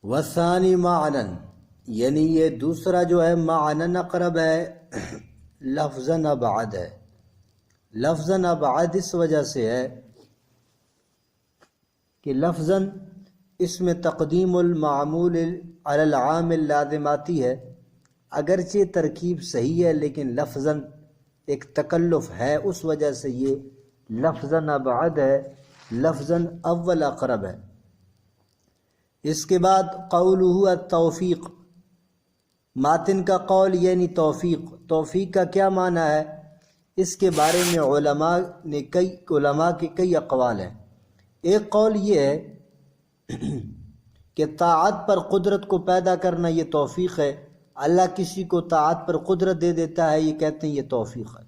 وثانی معنن، یعنی یہ دوسرا جو ہے معنن اقرب ہے، لفظاً ابعد ہے۔ لفظاً ابعد اس وجہ سے ہے کہ لفظاً اس میں تقدیم المعمول علی العامل لازم آتی ہے، اگرچہ ترکیب صحیح ہے لیکن لفظاً ایک تکلف ہے، اس وجہ سے یہ لفظاً ابعد ہے، لفظاً اول اقرب ہے۔ اس کے بعد قولہ التوفیق، ماتن کا قول یعنی توفیق۔ توفیق کا کیا معنی ہے؟ اس کے بارے میں علماء کے کئی اقوال ہیں۔ ایک قول یہ ہے کہ طاعت پر قدرت کو پیدا کرنا یہ توفیق ہے، اللہ کسی کو طاعت پر قدرت دے دیتا ہے، یہ کہتے ہیں یہ توفیق ہے۔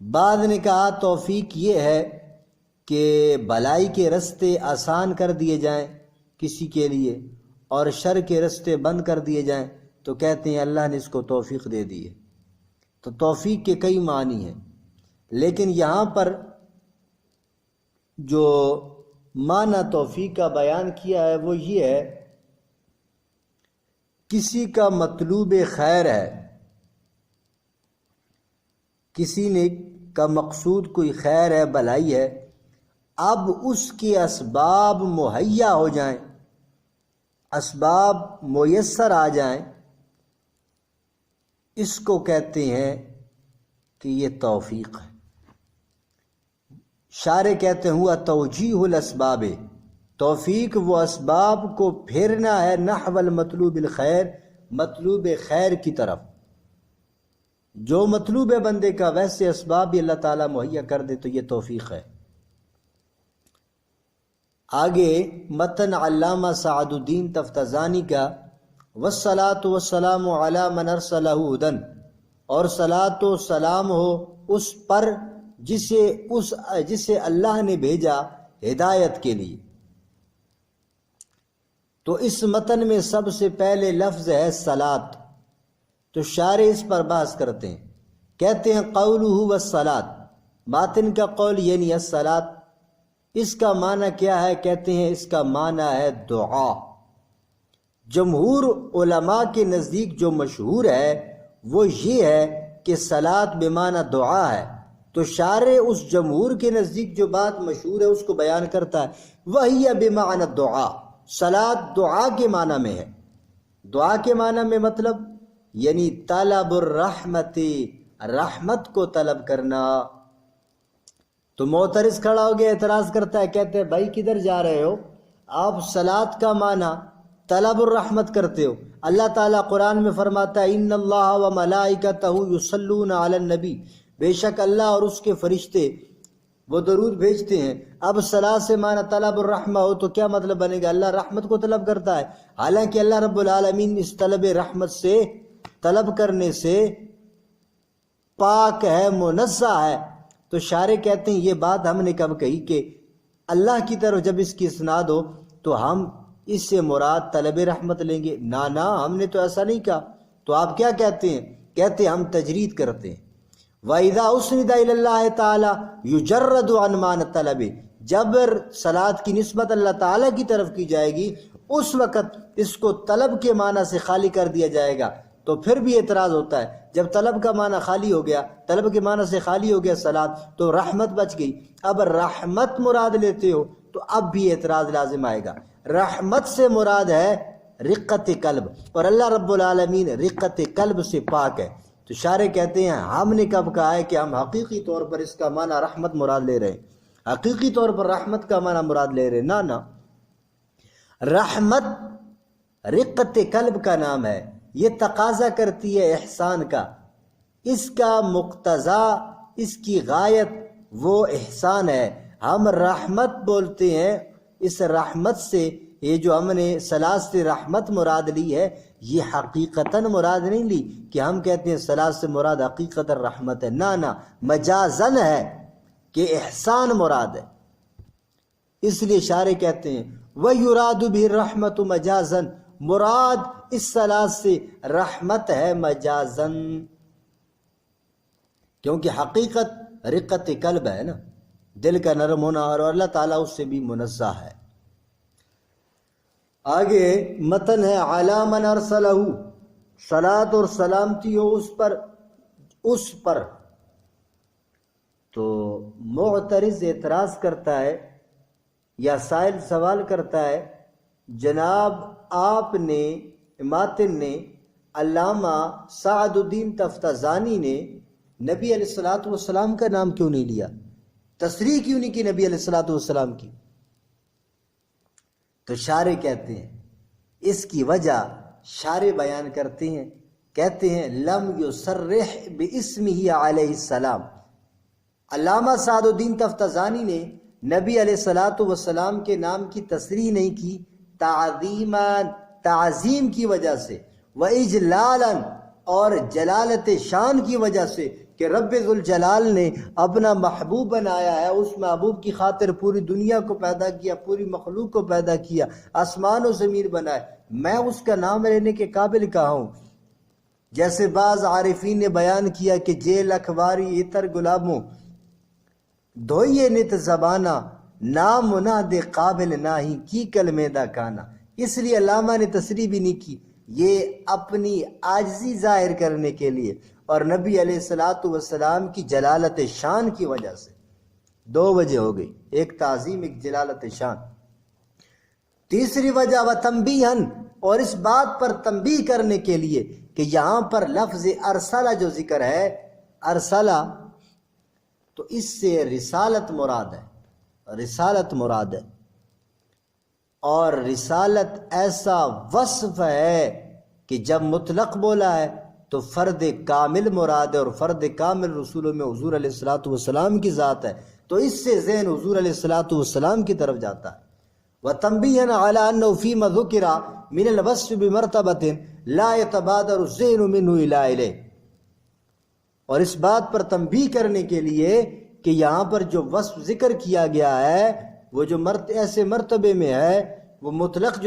بعض نے کہا توفیق یہ ہے کہ بھلائی کے رستے آسان کر دیے جائیں کسی کے لیے اور شر کے رستے بند کر دیے جائیں، تو کہتے ہیں اللہ نے اس کو توفیق دے دی ہے۔ تو توفیق کے کئی معنی ہیں، لیکن یہاں پر جو معنی توفیق کا بیان کیا ہے وہ یہ ہے، کسی کا مطلوب خیر ہے، کسی نے کا مقصود کوئی خیر ہے، بھلائی ہے، اب اس کے اسباب مہیا ہو جائیں، اسباب میسر آ جائیں، اس کو کہتے ہیں کہ یہ توفیق ہے۔ شارح کہتے ہیں توجیہ الاسباب، توفیق وہ اسباب کو پھیرنا ہے نحو المطلوب الخیر، مطلوب خیر کی طرف، جو مطلوب ہے بندے کا ویسے اسباب بھی اللہ تعالیٰ مہیا کر دے تو یہ توفیق ہے۔ آگے متن علامہ سعد الدین تفتزانی کا والصلاۃ والسلام علی من ارسلہ ہدی، اور صلاۃ و سلام ہو اس پر جسے اللہ نے بھیجا ہدایت کے لیے۔ تو اس متن میں سب سے پہلے لفظ ہے صلاۃ، تو شارح اس پر بحث کرتے ہیں، کہتے ہیں قولہ والصلاۃ، ماتن کا قول یعنی الصلاۃ، اس کا معنی کیا ہے؟ کہتے ہیں اس کا معنی ہے دعا۔ جمہور علماء کے نزدیک جو مشہور ہے وہ یہ ہے کہ صلاۃ بمعنی دعا ہے، تو شارح اس جمہور کے نزدیک جو بات مشہور ہے اس کو بیان کرتا ہے، وہی بمعنی دعا، صلاۃ دعا کے معنی میں ہے۔ دعا کے معنی میں مطلب یعنی طلب الرحمت، رحمت کو طلب کرنا۔ تو معترض کھڑا ہو گیا، اعتراض کرتا ہے، کہتے ہیں بھائی کدھر جا رہے ہو؟ آپ صلاۃ کا معنی طلب الرحمت کرتے ہو۔ اللہ تعالیٰ قرآن میں فرماتا ہے ان اللہ و ملائکتہ یصلون علی النبی، بے شک اللہ اور اس کے فرشتے وہ درود بھیجتے ہیں۔ اب صلاۃ سے معنی طلب الرحمہ ہو تو کیا مطلب بنے گا؟ اللہ رحمت کو طلب کرتا ہے، حالانکہ اللہ رب العالمین اس طلب رحمت سے، طلب کرنے سے پاک ہے، منزہ ہے۔ تو شارح کہتے ہیں یہ بات ہم نے کب کہی کہ اللہ کی طرف جب اس کی اسناد ہو تو ہم اس سے مراد طلب رحمت لیں گے؟ نا ہم نے تو ایسا نہیں کہا۔ تو آپ کیا کہتے ہیں؟ کہتے ہیں ہم تجرید کرتے ہیں، وَإِذَا أُسْنِدَ إِلَى اللَّهِ تَعَالَى يُجَرَّدُ عَنْ مَعْنَى الطَّلَبِ، جب صلاۃ کی نسبت اللہ تعالیٰ کی طرف کی جائے گی اس وقت اس کو طلب کے معنی سے خالی کر دیا جائے گا۔ تو پھر بھی اعتراض ہوتا ہے، جب طلب کا معنی خالی ہو گیا، طلب کے معنی سے خالی ہو گیا صلاۃ، تو رحمت بچ گئی۔ اب رحمت مراد لیتے ہو تو اب بھی اعتراض لازم آئے گا۔ رحمت سے مراد ہے رقت قلب، اور اللہ رب العالمین رقت قلب سے پاک ہے۔ تو شارح کہتے ہیں ہم نے کب کہا ہے کہ ہم حقیقی طور پر اس کا معنی رحمت مراد لے رہے ہیں، حقیقی طور پر رحمت کا معنی مراد لے رہے ہیں؟ نا، رحمت رقت قلب کا نام ہے، یہ تقاضا کرتی ہے احسان کا، اس کا مقتضا، اس کی غایت وہ احسان ہے۔ ہم رحمت بولتے ہیں، اس رحمت سے یہ جو ہم نے صلاۃ سے رحمت مراد لی ہے یہ حقیقتاً مراد نہیں لی کہ ہم کہتے ہیں صلاۃ سے مراد حقیقتاً رحمت ہے، نا، مجازن ہے کہ احسان مراد ہے۔ اس لیے شارح کہتے ہیں وَيُرَادُ بِهِ الرَّحْمَةُ مَجَازًا، مراد اس صلاۃ سے رحمت ہے مجازن، کیونکہ حقیقت رقت قلب ہے نا۔ دل کا نرم ہونا، اور اللہ تعالیٰ اس سے بھی منزہ ہے۔ آگے متن ہے علی من ارسلہ، صلاۃ اور سلامتی ہو اس پر۔ تو معترض اعتراض کرتا ہے یا سائل سوال کرتا ہے، جناب آپ نے ماتن نے علامہ سعد الدین تفتزانی نے نبی علیہ الصلوۃ والسلام کا نام کیوں نہیں لیا، تصریح کیوں نہیں کی نبی علیہ الصلوۃ والسلام کی؟ تو شارح کہتے ہیں اس کی وجہ شارح بیان کرتے ہیں، کہتے ہیں لم یصرح باسمہ علیہ السلام، علامہ سعد الدین تفتزانی نے نبی علیہ الصلوۃ والسلام کے نام کی تصریح نہیں کی، تعظیم کی وجہ سے، وَإِجْلَالًا اور جلالت شان کی وجہ سے، کہ رب ذوالجلال نے اپنا محبوب بنایا ہے، اس محبوب کی خاطر پوری دنیا کو پیدا کیا، پوری مخلوق کو پیدا کیا، آسمان و زمین بنائے، میں اس کا نام لینے کے قابل کہاں ہوں؟ جیسے بعض عارفین نے بیان کیا کہ جیل اخباری عطر گلابوں دھوئیے نت زبانہ، نام مناد قابل ناہی کی کلمیدہ کانا۔ اس لیے علامہ نے تصریح بھی نہیں کی، یہ اپنی عاجزی ظاہر کرنے کے لیے اور نبی علیہ الصلوۃ والسلام کی جلالت شان کی وجہ سے۔ دو وجہ ہو گئی، ایک تعظیم، ایک جلالت شان۔ تیسری وجہ وتنبیہن، اور اس بات پر تنبیہ کرنے کے لیے کہ یہاں پر لفظ ارسلہ جو ذکر ہے، ارسلہ تو اس سے رسالت مراد ہے، رسالت مراد ہے، اور رسالت ایسا وصف ہے کہ جب مطلق بولا ہے تو فرد کامل مراد ہے، اور فرد کامل رسولوں میں حضور علیہ الصلوۃ والسلام کی ذات ہے، تو اس سے ذہن حضور علیہ الصلوۃ والسلام کی طرف جاتا ہے۔ وتنبیہا علی انہ فیما ذکر من الوصف بمرتبۃ لا يتبادر الذہن منہ الی الیہ، اور اس بات پر تنبیہ کرنے کے لیے کہ یہاں پر جو وصف ذکر کیا گیا ہے وہ جو ایسے مرتبے میں ہے، وہ مطلق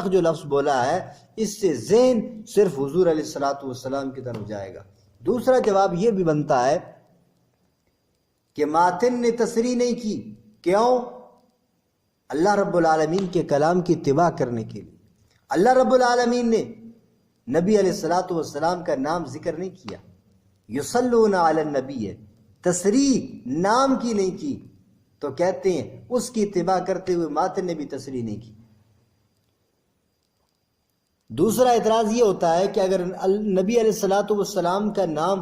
جو لفظ بولا ہے، اس سے ذہن صرف حضور علیہ الصلوۃ والسلام کی طرف جائے گا۔ دوسرا جواب یہ بھی بنتا ہے کہ ماتن نے تصریح نہیں کی، کیوں؟ اللہ رب العالمین کے کلام کی اتباع کرنے کے لیے۔ اللہ رب العالمین نے نبی علیہ الصلوۃ والسلام کا نام ذکر نہیں کیا، یصلون علی النبی ہے، تصریح نام کی نہیں کی، تو کہتے ہیں اس کی اتباع کرتے ہوئے ماتن نے بھی تصریح نہیں کی۔ دوسرا اعتراض یہ ہوتا ہے کہ اگر نبی علیہ الصلوۃ والسلام کا نام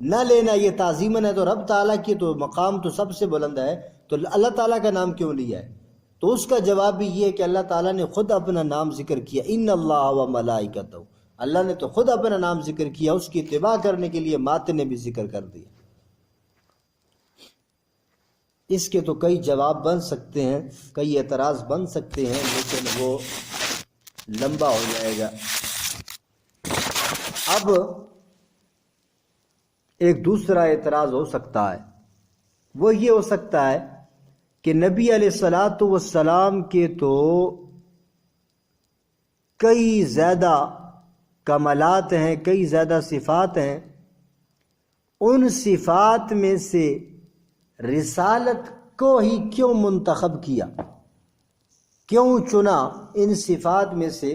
نہ لینا یہ تعظیماً ہے، تو رب تعالیٰ کی تو مقام تو سب سے بلند ہے، تو اللہ تعالیٰ کا نام کیوں لیا ہے؟ تو اس کا جواب بھی یہ ہے کہ اللہ تعالیٰ نے خود اپنا نام ذکر کیا، ان اللہ و ملائکتہ، اللہ نے تو خود اپنا نام ذکر کیا، اس کی اتباع کرنے کے لیے ماتن نے بھی ذکر کر دیا۔ اس کے تو کئی جواب بن سکتے ہیں، کئی اعتراض بن سکتے ہیں، لیکن وہ لمبا ہو جائے گا۔ اب ایک دوسرا اعتراض ہو سکتا ہے، وہ یہ ہو سکتا ہے کہ نبی علیہ الصلوۃ والسلام کے تو کئی زیادہ کمالات ہیں، کئی زیادہ صفات ہیں، ان صفات میں سے رسالت کو ہی کیوں منتخب کیا، کیوں چنا ان صفات میں سے